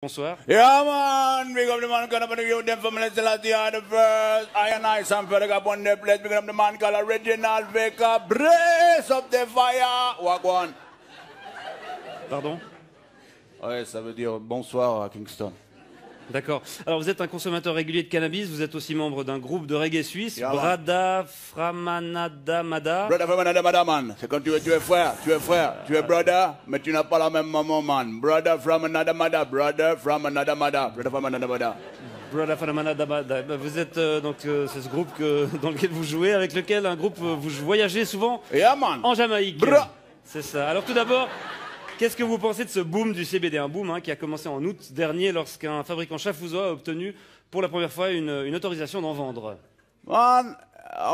Bonsoir. Yeah, man. Big up the man called up the youth, them from Celestia the first. I and I, some fella got on the place. Big up the man called Original Baker. Brace up the fire. Walk on. Pardon? Ouais, ça veut dire bonsoir à Kingston. D'accord. Alors vous êtes un consommateur régulier de cannabis, vous êtes aussi membre d'un groupe de reggae suisse, Yeah, Brada Framanada Mada. Brother Framanada Mada, man. C'est quand tu es frère, tu es brother, mais tu n'as pas la même maman, man. Brother Framanada Mada, brother Framanada Mada, brother Framanada Mada. Brada Framanada Mada. Vous êtes c'est ce groupe dans lequel vous jouez, avec lequel vous voyagez souvent Yeah, man. en Jamaïque. Bra. C'est ça. Alors tout d'abord, qu'est-ce que vous pensez de ce boom du CBD? Un boom qui a commencé en août dernier lorsqu'un fabricant chafouzois a obtenu pour la première fois une autorisation d'en vendre. Man,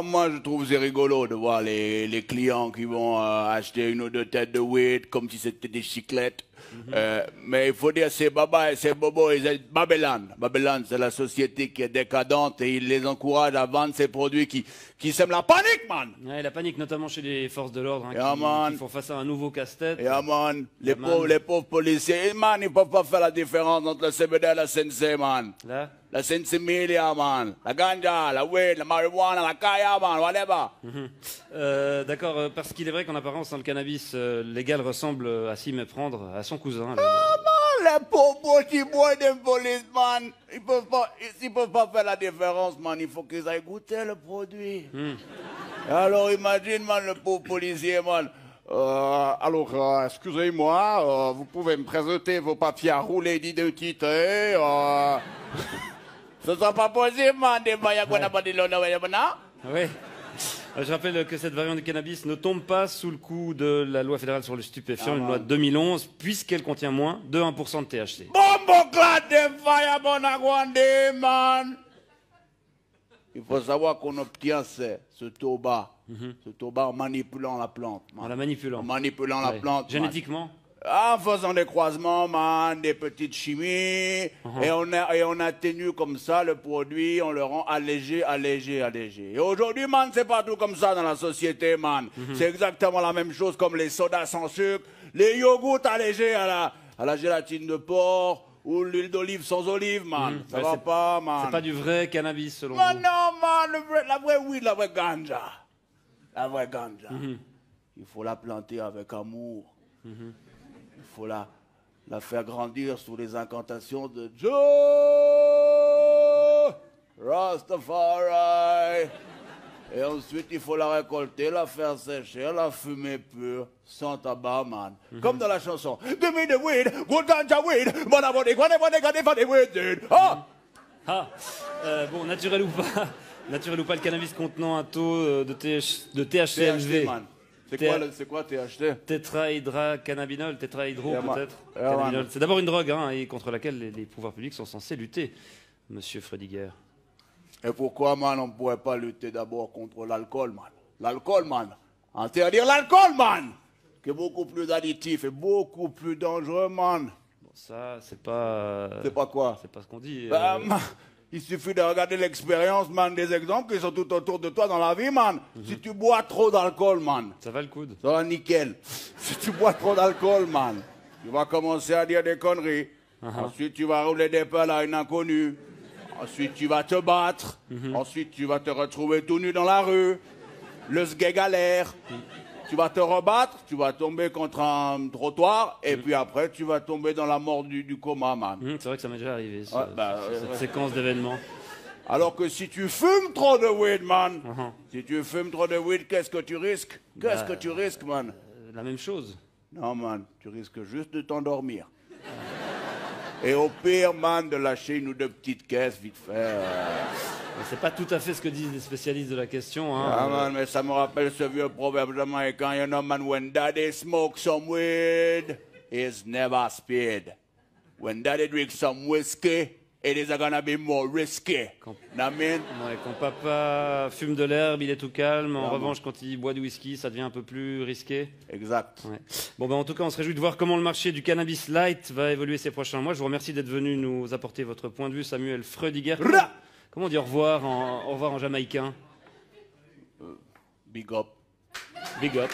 moi je trouve c'est rigolo de voir les clients qui vont acheter une ou deux têtes de weed comme si c'était des chiclettes. Mais il faut dire c'est Baba et c'est Bobo et c'est Babylone. Babylone, c'est la société qui est décadente et il les encourage à vendre ces produits qui sèment la panique, man. Ouais, la panique, notamment chez les forces de l'ordre Yeah, qui font face à un nouveau casse-tête. Yeah, man. Les pauvres policiers, man, ils peuvent pas faire la différence entre le CBD et la CNC, man. Là. La Sensimilia, man. La ganja, la weed, la marijuana, la kaya, man, whatever. D'accord, parce qu'il est vrai qu'en apparence, le cannabis légal ressemble à s'y méprendre à son cousin. Là. Les pauvres petits boys des police, man. Ils peuvent pas faire la différence, man. Il faut qu'ils aillent goûter le produit. Alors imagine, man, le pauvre policier, man. Excusez-moi, vous pouvez me présenter vos papiers à rouler d'identité. Ce sera pas possible, man. Oui. Je rappelle que cette variante de cannabis ne tombe pas sous le coup de la loi fédérale sur le stupéfiant, une loi de 2011, puisqu'elle contient moins de 1% de THC. Bombo clad de fire, bonagwande, man. Il faut savoir qu'on obtient ce tabac en manipulant la plante. Man. En la manipulant. En manipulant la plante. Génétiquement. En faisant des croisements, man, des petites chimies, et on atténue comme ça le produit, on le rend allégé. Et aujourd'hui, man, c'est pas tout comme ça dans la société, man. C'est exactement la même chose comme les sodas sans sucre, les yogourts allégés à la gélatine de porc, ou l'huile d'olive sans olive, man. Ça va pas, man. C'est pas du vrai cannabis, selon vous. Non, man, la vraie weed, la vraie ganja. La vraie ganja. Il faut la planter avec amour. Il faut la faire grandir sous les incantations de Joe Rastafari. Et ensuite, il faut la récolter, la faire sécher, la fumer pure, sans tabac, man. Comme dans la chanson. Give me the weed, good ganja weed, but I want it, whatever they got the weed, dude. Bon, naturel ou pas, le cannabis contenant un taux de THC élevé. Man. C'est quoi THC? Tétrahydrocannabinol, tétrahydro peut-être. Yeah, c'est d'abord une drogue et contre laquelle les pouvoirs publics sont censés lutter, monsieur Frediger. Et pourquoi, man, on ne pourrait pas lutter d'abord contre l'alcool, man? L'alcool, man. Interdire l'alcool, man, qui est beaucoup plus additif et beaucoup plus dangereux, man. Bon, ça, c'est pas... C'est pas quoi? C'est pas ce qu'on dit. Il suffit de regarder l'expérience, man, des exemples qui sont tout autour de toi dans la vie, man. Si tu bois trop d'alcool, man. Ça va le coude. Ça va nickel. Si tu bois trop d'alcool, man, tu vas commencer à dire des conneries. Ensuite, tu vas rouler des pelles à une inconnue. Ensuite, tu vas te battre. Ensuite, tu vas te retrouver tout nu dans la rue. Le sgay galère. Tu vas te rebattre, tu vas tomber contre un trottoir, et puis après, tu vas tomber dans la mort du coma, man. C'est vrai que ça m'est déjà arrivé, cette séquence d'événements. Alors que si tu fumes trop de weed, man, si tu fumes trop de weed, qu'est-ce que tu risques? Qu'est-ce que tu risques, man? La même chose. Non, man, tu risques juste de t'endormir. Et au pire, man, de lâcher une ou deux petites caisses, vite fait. C'est pas tout à fait ce que disent les spécialistes de la question. Man, mais ça me rappelle ce vieux proverbe jamaïcain, you know, man, when daddy smokes some weed, he's never speed. When daddy drinks some whiskey, it is gonna be more risky. Quand papa fume de l'herbe, il est tout calme. En revanche, quand il boit du whisky, ça devient un peu plus risqué. Exact. Ouais. Bon, en tout cas, on se réjouit de voir comment le marché du cannabis light va évoluer ces prochains mois. Je vous remercie d'être venu nous apporter votre point de vue, Samuel Frediger. Comment on dit au revoir en jamaïcain? Big up. Big up.